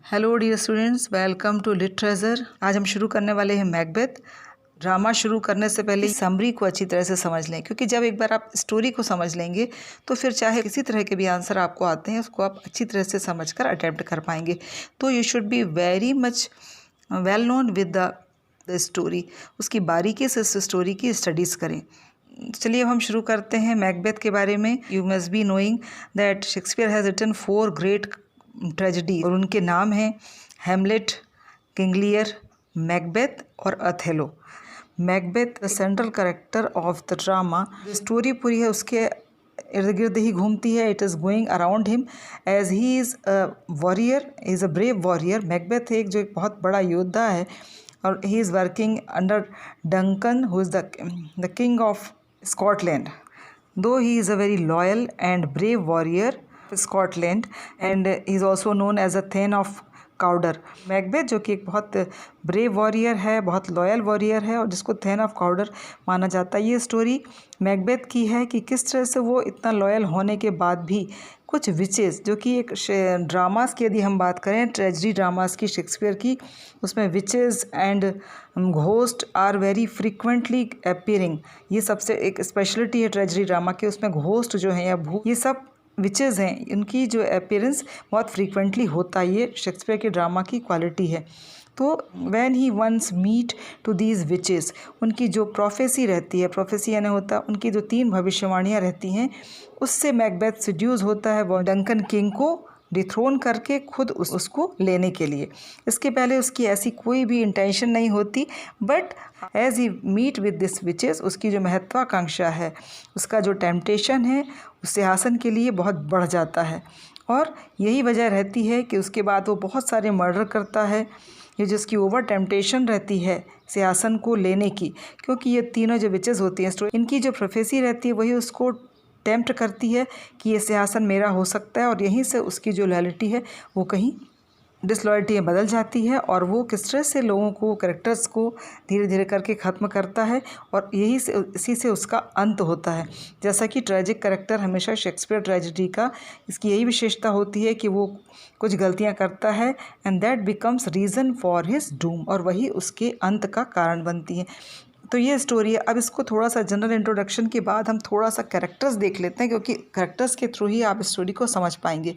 Hello dear students, welcome to Lit Treasure. आज हम शुरू करने वाले हैं मैकबेथ। ड्रामा शुरू करने से पहले समरी को अच्छी तरह से समझ लें, क्योंकि जब एक बार आप स्टोरी को समझ लेंगे तो फिर चाहे किसी तरह के भी आंसर आपको आते हैं उसको आप अच्छी तरह से समझकर अटेम्प्ट कर पाएंगे। तो you should be very much well known with the story. उसकी बारीकी से इस स्टोरी की स्टडीज़ करें। चलिए अब हम शुरू करते हैं मैकबेथ के बारे में। You must be knowing that Shakespeare has written 4 great tragedy और उनके नाम हैं हैमलेट, किंग लियर, मैकबेथ और Othello. Macbeth the central character of the drama. Story पूरी है उसके इर्द गिर्द ही घूमती है। It is going around him as he is a warrior, is a brave warrior. Macbeth जो एक बहुत बड़ा योद्धा है और he is working under Duncan who is the king of Scotland. Though he is a very loyal and brave warrior of Scotland, and he is also known as a Thane of Cawdor। Macbeth जो कि एक बहुत brave warrior है, बहुत loyal warrior है और जिसको then of काउडर माना जाता है। ये स्टोरी मैकबेथ की है कि किस तरह से वो इतना लॉयल होने के बाद भी कुछ विचेस, जो कि एक ड्रामास की यदि हम बात करें, ट्रेजेडी ड्रामास की शेक्सपियर की, उसमें witches and ghost are very frequently appearing. ये सबसे एक स्पेशलिटी है ट्रेजेडी ड्रामा की। उसमें घोस्ट जो हैं या भूत, ये सब विचेस हैं, इनकी जो अपीयरेंस बहुत फ्रीक्वेंटली होता है। ये शेक्सपियर के ड्रामा की क्वालिटी है। तो when he once meet to these witches, उनकी जो प्रोफेसी रहती है, प्रोफेसी यानी होता उनकी जो 3 भविष्यवाणियाँ रहती हैं, उससे मैकबेथ सिड्यूस होता है वो डंकन किंग को डिथ्रोन करके खुद उसको लेने के लिए। इसके पहले उसकी ऐसी कोई भी इंटेंशन नहीं होती, but as he meet with this witches, उसकी जो महत्वाकांक्षा है, उसका जो टेम्पटेशन है उस सिंहासन के लिए बहुत बढ़ जाता है। और यही वजह रहती है कि उसके बाद वो बहुत सारे मर्डर करता है। ये जिसकी ओवर टेम्पटेशन रहती है सिंहासन को लेने की, क्योंकि ये तीनों जो विचेस होती हैं स्टोरी, इनकी जो प्रोफेसी रहती है वही उसको टेम्प्ट करती है कि ये सिंहासन मेरा हो सकता है, और यहीं से उसकी जो लॉयल्टी है वो कहीं डिसलॉयल्टी में बदल जाती है और वो किस तरह से लोगों को, कैरेक्टर्स को धीरे धीरे करके ख़त्म करता है और इसी से उसका अंत होता है। जैसा कि ट्रेजिक कैरेक्टर हमेशा शेक्सपियर ट्रेजेडी का, इसकी यही विशेषता होती है कि वो कुछ गलतियां करता है and that becomes reason for his Doom, और वही उसके अंत का कारण बनती है। तो ये स्टोरी है। अब इसको थोड़ा सा जनरल इंट्रोडक्शन के बाद हम थोड़ा सा कैरेक्टर्स देख लेते हैं, क्योंकि कैरेक्टर्स के थ्रू ही आप स्टोरी को समझ पाएंगे।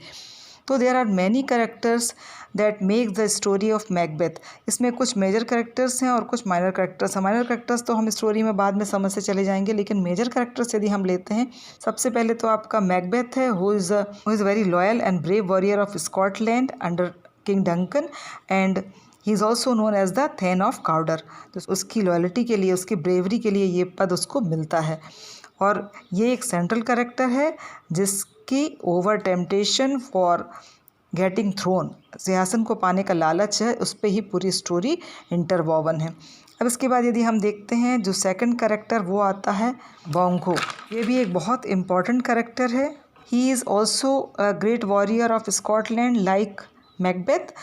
तो there are many characters that make the story of Macbeth. इसमें कुछ मेजर कैरेक्टर्स हैं और कुछ माइनर कैरेक्टर्स हैं। माइनर कैरेक्टर्स तो हम स्टोरी में बाद में समझ से चले जाएंगे, लेकिन मेजर कैरेक्टर्स यदि हम लेते हैं, सबसे पहले तो आपका मैकबेथ है, who is very loyal and brave warrior of Scotland under king Duncan, and he is also known as the thane of Cawdor. तो उसकी लॉयल्टी के लिए, उसकी ब्रेवरी के लिए ये पद उसको मिलता है। और ये एक सेंट्रल कैरेक्टर है जिसकी over temptation for getting throne, सिंहासन को पाने का लालच है, उस पर ही पूरी स्टोरी इंटरवोवन है। अब इसके बाद यदि हम देखते हैं जो सेकंड कैरेक्टर, वो आता है बॉन्गो। ये भी एक बहुत इम्पॉर्टेंट कैरेक्टर है। He is also a great warrior of Scotland like Macbeth,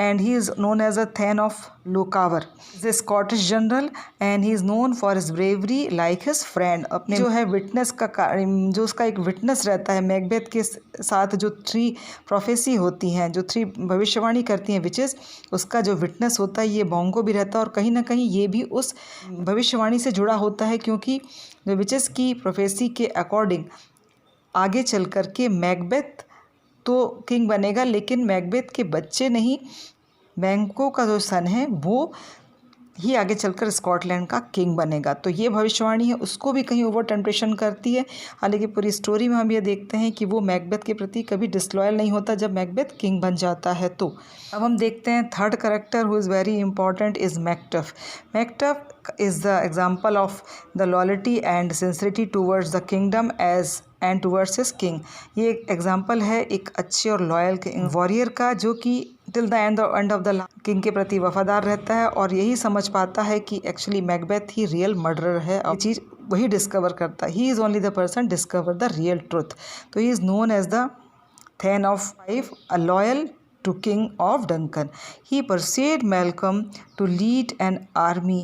and he is known as a Thane of Lochaber। He is a Scottish general and he is known for his bravery like his friend। अपने जो है witness का, जो उसका एक witness रहता है Macbeth के साथ, जो 3 प्रोफेसी होती हैं, जो 3 भविष्यवाणी करती हैं विचेस, उसका जो विटनेस होता है ये बॉन्गो भी रहता है। और कहीं ना कहीं ये भी उस भविष्यवाणी से जुड़ा होता है, क्योंकि जो विचेस की प्रोफेसी के अकॉर्डिंग आगे चल कर के मैकबेथ तो किंग बनेगा, लेकिन मैकबेथ के बच्चे नहीं, बैंको का जो सन है वो ही आगे चलकर स्कॉटलैंड का किंग बनेगा। तो ये भविष्यवाणी है, उसको भी कहीं ओवर टेम्पटेशन करती है। हालांकि पूरी स्टोरी में हम ये देखते हैं कि वो मैकबेथ के प्रति कभी डिसलॉयल नहीं होता जब मैकबेथ किंग बन जाता है। तो अब हम देखते हैं third character who is very important is Macduff. Macduff is the example of the loyalty and sincerity towards the kingdom and towards his king. ये एक एग्जाम्पल है एक अच्छे और लॉयल वॉरियर का, जो कि till the end of the king के प्रति वफादार रहता है और यही समझ पाता है कि एक्चुअली मैकबेथ ही रियल मर्डरर है। और चीज़ वही डिस्कवर करता है। He is only the person discover the real truth. तो he is known as the thane of Fife, a loyal to King of Duncan. He persuaded Malcolm to lead an army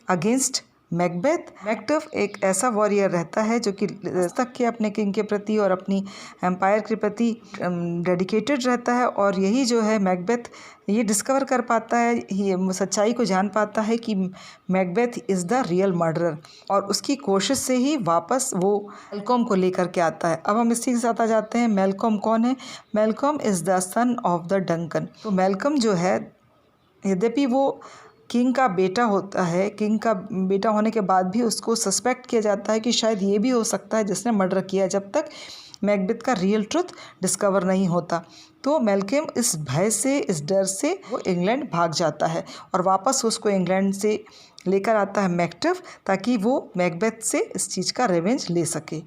against Macbeth एक ऐसा warrior रहता है जो कि तक के अपने किंग के प्रति और अपनी एम्पायर के प्रति डेडिकेटेड रहता है। और यही जो है मैकबेथ ये डिस्कवर कर पाता है, ये सच्चाई को जान पाता है कि Macbeth is the real murderer, और उसकी कोशिश से ही वापस वो मैल्कॉम को लेकर के आता है। अब हम इसी के साथ आ जाते हैं, मैल्कॉम कौन है? Malcolm is the son of the Duncan. तो मैल्कॉम जो है, यद्यपि वो किंग का बेटा होता है, किंग का बेटा होने के बाद भी उसको सस्पेक्ट किया जाता है कि शायद ये भी हो सकता है जिसने मर्डर किया, जब तक मैकबेथ का रियल ट्रुथ डिस्कवर नहीं होता। तो मैल्कॉम इस भय से, इस डर से वो इंग्लैंड भाग जाता है और वापस उसको इंग्लैंड से लेकर आता है मैकटफ, ताकि वो मैकबेथ से इस चीज़ का रिवेंज ले सके।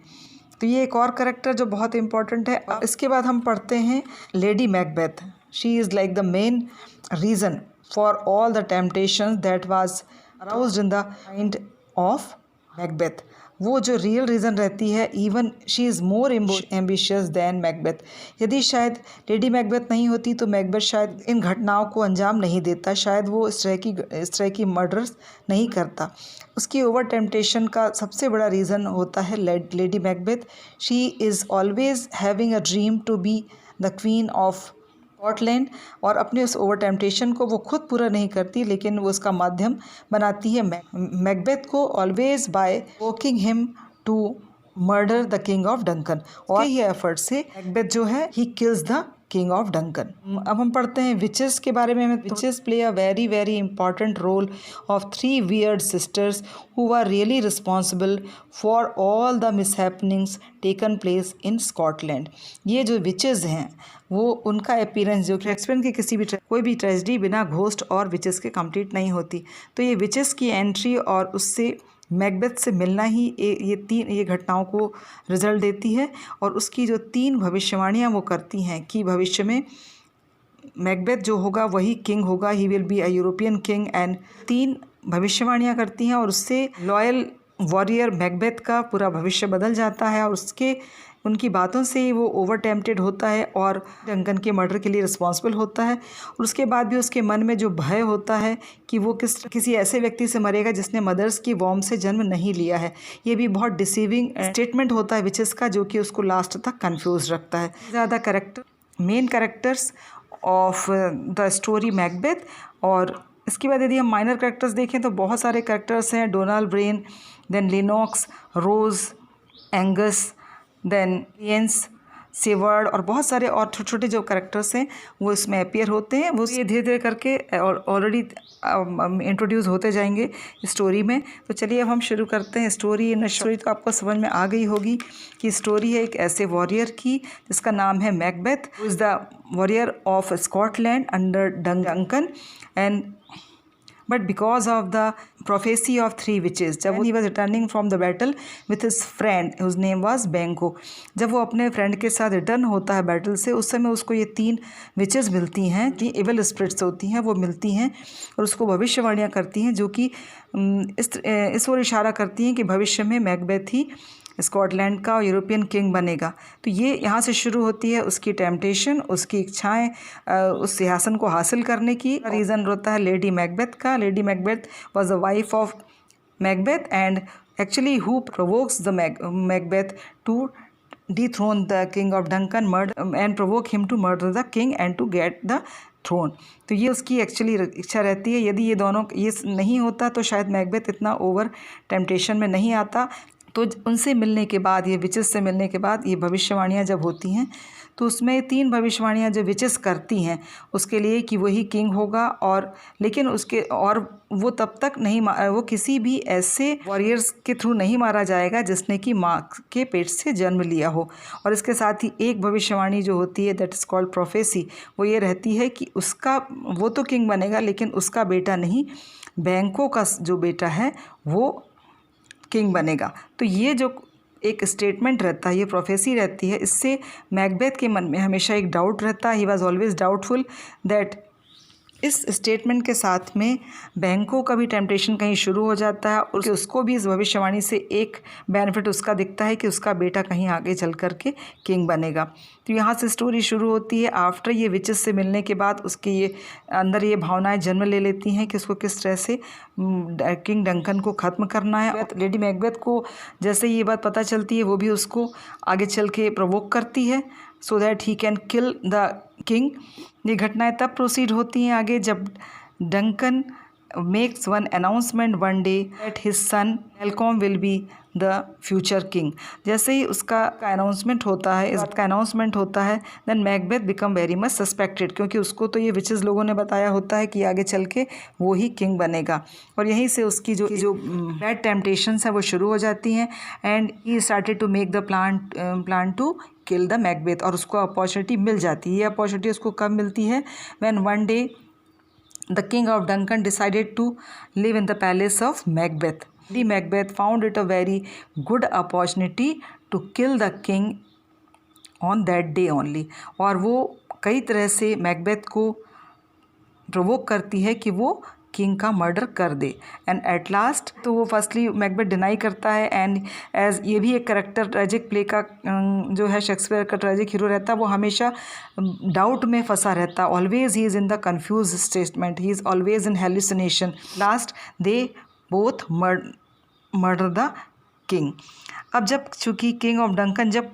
तो ये एक और करेक्टर जो बहुत इंपॉर्टेंट है। इसके बाद हम पढ़ते हैं lady Macbeth. She is like the main reason for all the temptations that was aroused in the mind of Macbeth. वो जो रियल रीज़न रहती है, even she is more ambitious than Macbeth. यदि शायद लेडी मैकबेथ नहीं होती तो Macbeth शायद इन घटनाओं को अंजाम नहीं देता, शायद वो इस तरह की मर्डर्स नहीं करता। उसकी ओवर टेम्पटेशन का सबसे बड़ा रीज़न होता है lady Macbeth. She is always having a dream to be the queen of Scotland, और अपने उस ओवर टेम्पटेशन को वो खुद पूरा नहीं करती, लेकिन वो उसका माध्यम बनाती है मैकबेथ को, always by evoking him to murder the king of Duncan. और ये एफर्ट से मैकबेथ जो है he kills the king of Duncan. अब हम पढ़ते हैं विचेस के बारे में। Witches play a very very important role of 3 weird sisters who are really responsible for all the mishappenings taken place in Scotland. ये जो विचेस हैं वो उनका अपीयरेंस जो शेक्सपियर की किसी भी कोई भी ट्रेजेडी बिना घोस्ट और विचेस के कंप्लीट नहीं होती। तो ये विचेस की एंट्री और उससे मैकबेथ से मिलना ही ये घटनाओं को रिजल्ट देती है। और उसकी जो 3 भविष्यवाणियाँ वो करती हैं कि भविष्य में मैकबेथ जो होगा वही किंग होगा, ही will be a European king, and 3 भविष्यवाणियाँ करती हैं और उससे लॉयल वॉरियर मैकबेथ का पूरा भविष्य बदल जाता है। और उनकी बातों से ही वो ओवर टेम्प्टेड होता है और डंकन के मर्डर के लिए रिस्पॉन्सिबल होता है। और उसके बाद भी उसके मन में जो भय होता है कि वो किसी ऐसे व्यक्ति से मरेगा जिसने मदर्स की वॉर्म से जन्म नहीं लिया है। ये भी बहुत डिसीविंग स्टेटमेंट होता है विचेस का, जो कि उसको लास्ट तक कंफ्यूज रखता है। ज़्यादा main characters of the story Macbeth. और इसके बाद यदि हम माइनर कैरेक्टर्स देखें तो बहुत सारे कैरेक्टर्स हैं। डोनाल्ड ब्रेन, देन लिनॉक्स, रोज, एंगस, देन येंस, सेवर्ड, और बहुत सारे और छोटे छोटे जो कैरेक्टर्स हैं वो इसमें अपीयर होते हैं। वो ये धीरे धीरे करके ऑलरेडी इंट्रोड्यूस होते जाएंगे स्टोरी में। तो चलिए अब हम शुरू करते हैं स्टोरी। स्टोरी तो आपको समझ में आ गई होगी कि स्टोरी है एक ऐसे वॉरियर की जिसका नाम है Macbeth, who is the warrior of Scotland under Duncan. And but because of the prophecy of 3 witches, जब he was returning from the battle with his friend whose name was Banquo, जब वो अपने friend के साथ return होता है battle से, उस समय उसको ये 3 विचेस मिलती हैं, जी एविल स्पिरिट्स होती हैं, वो मिलती हैं और उसको भविष्यवाणियाँ करती हैं जो कि इस ओर इशारा करती हैं कि भविष्य में मैकबेथ ही स्कॉटलैंड का यूरोपियन किंग बनेगा। तो ये यहाँ से शुरू होती है उसकी टेम्पटेशन, उसकी इच्छाएं उस सिंहासन को हासिल करने की। रीज़न होता है लेडी मैकबेथ का। Lady Macbeth was the wife of Macbeth and actually who provokes the Macbeth to dethrone the king of Duncan and provoke him to murder the king and to get the throne। तो ये उसकी actually इच्छा रहती है। यदि ये नहीं होता तो शायद मैकबेथ इतना ओवर टेम्पटेशन में नहीं आता। तो उनसे मिलने के बाद, ये विचेस से मिलने के बाद ये भविष्यवाणियाँ जब होती हैं तो उसमें 3 भविष्यवाणियाँ जो विचेस करती हैं उसके लिए कि वही किंग होगा, और लेकिन वो तब तक नहीं, वो किसी भी ऐसे वॉरियर्स के थ्रू नहीं मारा जाएगा जिसने कि माँ के पेट से जन्म लिया हो। और इसके साथ ही एक भविष्यवाणी जो होती है दैट इज़ कॉल्ड प्रोफेसी, वो ये रहती है कि वो तो किंग बनेगा लेकिन उसका बेटा नहीं, बैंको का जो बेटा है वो किंग बनेगा। तो ये जो एक स्टेटमेंट रहता है, ये प्रोफेसी रहती है, इससे मैकबेथ के मन में हमेशा एक डाउट रहता है। He was always doubtful that इस स्टेटमेंट के साथ में बैंको का भी टेम्पटेशन कहीं शुरू हो जाता है और उसको भी इस भविष्यवाणी से एक बेनिफिट उसका दिखता है कि उसका बेटा कहीं आगे चल कर के किंग बनेगा। तो यहाँ से स्टोरी शुरू होती है। आफ्टर ये विचेस से मिलने के बाद उसके ये अंदर ये भावनाएं जन्म ले लेती हैं कि उसको किस तरह से किंग डंकन को ख़त्म करना है। लेडी मैकबेथ को जैसे ये बात पता चलती है वो भी उसको आगे चल के प्रोवोक करती है so that he can kill the king. ये घटनाएं तब प्रोसीड होती हैं आगे जब Duncan makes one announcement one day that his son Malcolm will be the future king. जैसे ही उसका अनाउंसमेंट होता है, इस बात का अनाउंसमेंट होता है, then Macbeth become very much suspected, क्योंकि उसको तो ये विचेस लोगों ने बताया होता है कि आगे चल के वो ही किंग बनेगा। और यहीं से उसकी जो बैड टेम्पटेशंस है वो शुरू हो जाती हैं and he started to make the plan to kill the Macbeth. और उसको अपॉर्चुनिटी मिल जाती है। ये अपॉर्चुनिटी उसको कब मिलती है? When one day the king of Duncan decided to live in the palace of Macbeth. Lady Macbeth found it a very good opportunity to kill the king on that day only. और वो कई तरह से Macbeth को provoke करती है कि वो किंग का मर्डर कर दे। एंड एट लास्ट तो वो फर्स्टली मैकबेथ डिनाई करता है एंड एज ये भी एक करेक्टर ट्रेजिक प्ले का जो है शेक्सपियर का ट्रेजिक हीरो रहता है, वो हमेशा डाउट में फंसा रहता। Always he is in the confuse statement, he is always in hallucination. Last they both murder the king. अब जब चूँकि किंग ऑफ डंकन, जब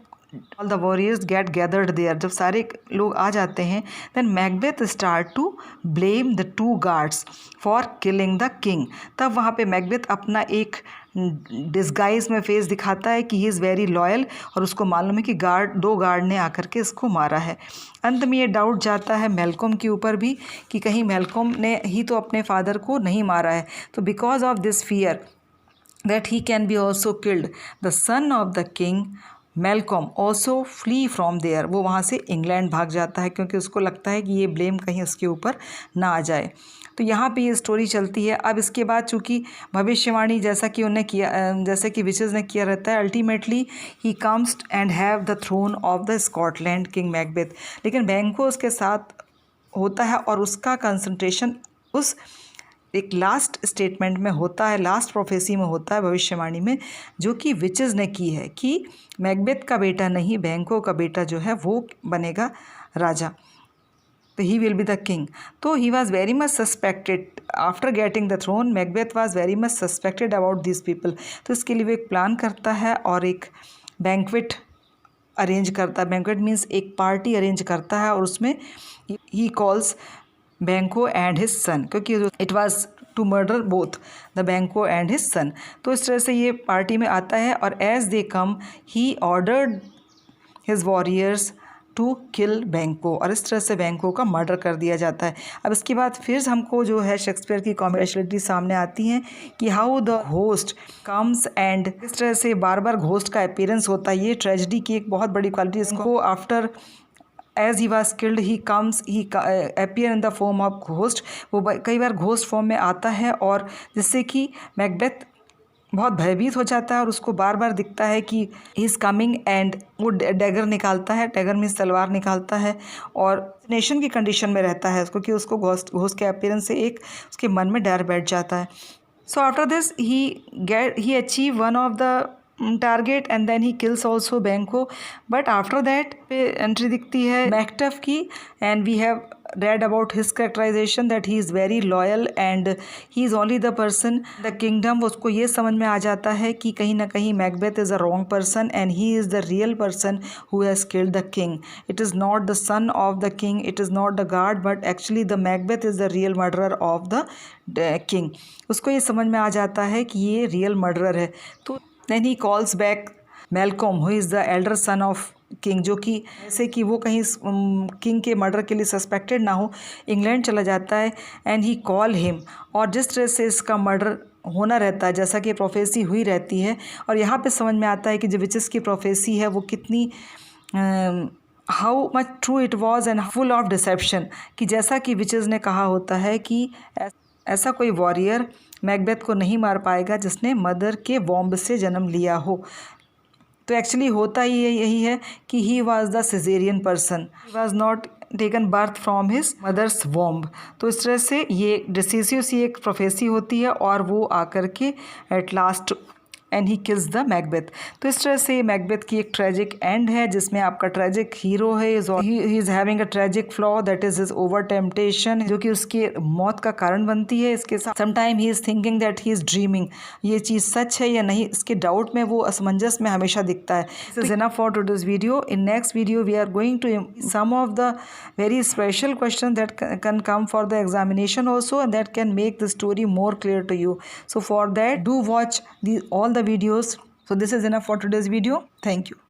all the warriors get gathered there, जब सारे लोग आ जाते हैं, then Macbeth start to blame the two guards for killing the king. तब वहाँ पे मैकबेथ अपना एक डिस्गाइज में फेस दिखाता है कि ही इज़ वेरी लॉयल और उसको मालूम है कि दो गार्ड ने आकर के इसको मारा है। अंत में ये डाउट जाता है मैल्कॉम के ऊपर भी कि कहीं मैल्कॉम ने ही तो अपने फादर को नहीं मारा है। तो because of this fear that he can be also killed, the son of the king Malcolm also flee from there. वो वहाँ से इंग्लैंड भाग जाता है क्योंकि उसको लगता है कि ये ब्लेम कहीं उसके ऊपर ना आ जाए। तो यहाँ पे ये स्टोरी चलती है। अब इसके बाद चूँकि भविष्यवाणी जैसा कि उन्हें किया, जैसे कि विचेस ने किया रहता है, ultimately he comes and have the throne of the Scotland king Macbeth. लेकिन बैंको उसके साथ होता है और उसका कंसंट्रेशन उस एक लास्ट स्टेटमेंट में होता है, लास्ट प्रोफेसी में होता है, भविष्यवाणी में, जो कि विचेस ने की है कि मैकबेथ का बेटा नहीं, बैंको का बेटा जो है वो बनेगा राजा, तो he will be the king. तो he was very much suspected after getting the throne. Macbeth was very much suspected about this people. तो इसके लिए वो एक प्लान करता है और एक बैंक्वेट अरेंज करता है। बैंक्वेट मीन्स एक पार्टी अरेंज करता है और उसमें he calls Banquo and his son, क्योंकि it was to murder both the Banquo and his son. तो इस तरह से ये पार्टी में आता है और as they come he ordered his warriors to kill Banquo, और इस तरह से बैंको का मर्डर कर दिया जाता है। अब इसके बाद फिर हमको जो है शेक्सपियर की कॉमेडियलिटी सामने आती हैं कि how the host comes and इस तरह से बार बार घोस्ट का अपीयरेंस होता है। ये ट्रेजिडी की एक बहुत बड़ी क्वालिटी। इसको after as he was killed he comes he appear in the form of ghost. वो कई बार घोस्ट फॉर्म में आता है और जिससे कि मैकबेथ बहुत भयभीत हो जाता है और उसको बार बार दिखता है कि ही इज़ कमिंग एंड वो डैगर निकालता है, डैगर मीन्स तलवार निकालता है और नेशन की कंडीशन में रहता है उसको कि उसको घोस्ट के अपीयरेंस से एक उसके मन में डर बैठ जाता है। So after this he achieve one of the target and then he kills also Banquo. But after that पे एंट्री दिखती है मैकटफ की and we have read about his characterization that he is very loyal and he is only the person the kingdom। उसको ये समझ में आ जाता है कि कहीं ना कहीं Macbeth is a wrong person and he is the real person who has killed the king. It is not the son of the king, it is not the guard, but actually the Macbeth is the real murderer of the king। उसको ये समझ में आ जाता है कि ये real murderer है। तो then he calls back Malcolm who is the elder son of king, जो कि ऐसे कि वो कहीं किंग के मर्डर के लिए सस्पेक्टेड ना हो, इंग्लैंड चला जाता है एंड ही कॉल हिम। और जिस तरह से इसका मर्डर होना रहता है जैसा कि प्रोफेसी हुई रहती है, और यहाँ पे समझ में आता है कि जो विचेस की प्रोफेसी है वो कितनी how much true it was and full of deception. कि जैसा कि विचेस ने कहा होता है कि ऐसा कोई वॉरियर मैकबेथ को नहीं मार पाएगा जिसने मदर के वॉम्ब से जन्म लिया हो। तो एक्चुअली होता ही यही है कि he was the caesarean person, he was not taken birth from his mother's womb. तो इस तरह से ये डिसीसियो सी एक प्रोफेसी होती है और वो आकर के at last and he kills the Macbeth. तो इस तरह से मैकबेथ की एक ट्रेजिक एंड है जिसमें आपका ट्रेजिक हीरो है, he is having a tragic flaw that is his over temptation, जो कि उसके मौत का कारण बनती है। इसके साथ sometime he is thinking that he is dreaming, ये चीज़ सच है या नहीं, इसके डाउट में वो असमंजस में हमेशा दिखता है। This is enough for today's video. In next video we are going to some of the very special question that can come for the examination also, and that can make the story more clear to you. So for that, do watch all the videos. So this is enough for today's video. Thank you.